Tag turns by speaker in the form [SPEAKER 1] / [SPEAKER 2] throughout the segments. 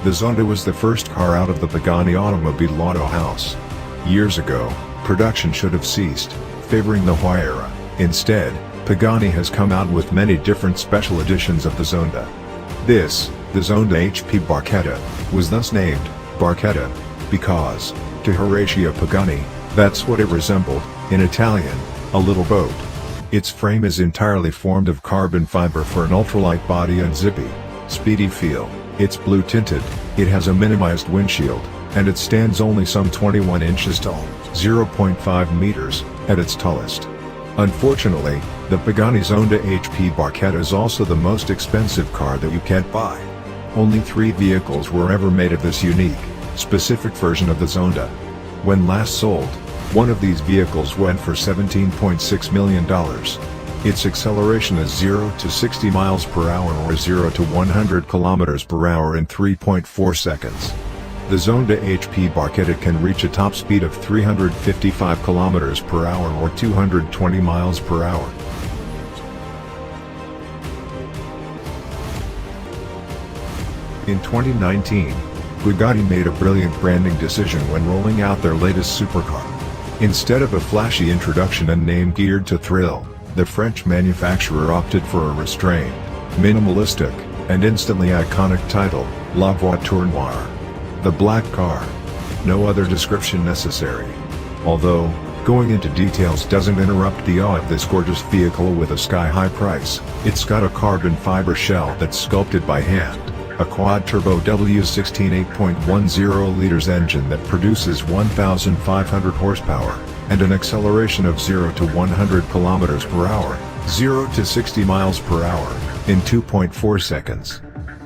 [SPEAKER 1] The Zonda was the first car out of the Pagani automobile auto house. Years ago, production should have ceased, favoring the Huayra. Instead, Pagani has come out with many different special editions of the Zonda. This, the Zonda HP Barchetta, was thus named Barchetta because, to Horacio Pagani, that's what it resembled, in Italian, a little boat. Its frame is entirely formed of carbon fiber for an ultralight body and zippy, speedy feel. It's blue tinted, it has a minimized windshield, and it stands only some 21 inches tall, 0.5 meters, at its tallest. Unfortunately, the Pagani Zonda HP Barchetta is also the most expensive car that you can't buy. Only 3 vehicles were ever made of this unique, specific version of the Zonda. When last sold, one of these vehicles went for $17.6 million. Its acceleration is 0 to 60 miles per hour or 0 to 100 kilometers per hour in 3.4 seconds. The Zonda HP Barchetta can reach a top speed of 355 kilometers per hour or 220 miles per hour. In 2019, Bugatti made a brilliant branding decision when rolling out their latest supercar. Instead of a flashy introduction and name geared to thrill, the French manufacturer opted for a restrained, minimalistic, and instantly iconic title, La Voiture Noire. The black car. No other description necessary. Although, going into details doesn't interrupt the awe of this gorgeous vehicle with a sky-high price. It's got a carbon fiber shell that's sculpted by hand, a quad-turbo W16 8.10 liters engine that produces 1,500 horsepower, and an acceleration of 0 to 100 kilometers per hour, 0 to 60 miles per hour, in 2.4 seconds.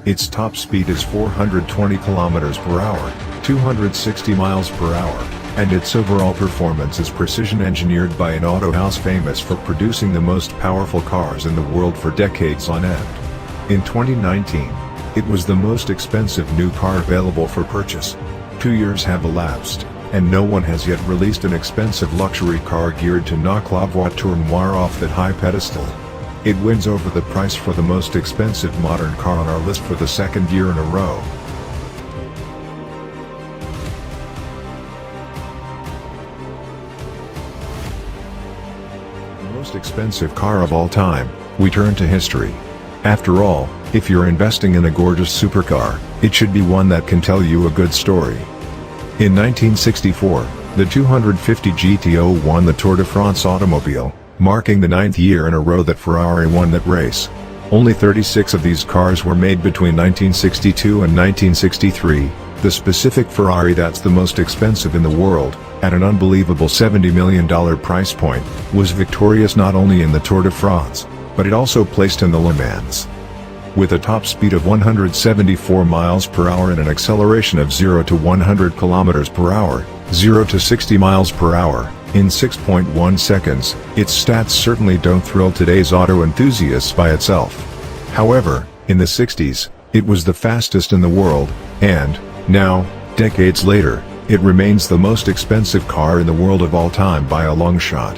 [SPEAKER 1] Its top speed is 420 kilometers per hour, 260 miles per hour, and its overall performance is precision engineered by an auto house famous for producing the most powerful cars in the world for decades on end. In 2019, it was the most expensive new car available for purchase. 2 years have elapsed, and no one has yet released an expensive luxury car geared to knock La Voiture Noire off that high pedestal. It wins over the price for the most expensive modern car on our list for the 2nd year in a row. The most expensive car of all time, we turn to history. After all, if you're investing in a gorgeous supercar, it should be one that can tell you a good story. In 1964, the 250 GTO won the Tour de France automobile, marking the 9th year in a row that Ferrari won that race. Only 36 of these cars were made between 1962 and 1963, the specific Ferrari that's the most expensive in the world, at an unbelievable $70 million price point, was victorious not only in the Tour de France, but it also placed in the Le Mans. With a top speed of 174 miles per hour and an acceleration of 0 to 100 kilometers per hour, 0 to 60 miles per hour, in 6.1 seconds, its stats certainly don't thrill today's auto enthusiasts by itself. However, in the 60s, it was the fastest in the world, and, now, decades later, it remains the most expensive car in the world of all time by a long shot.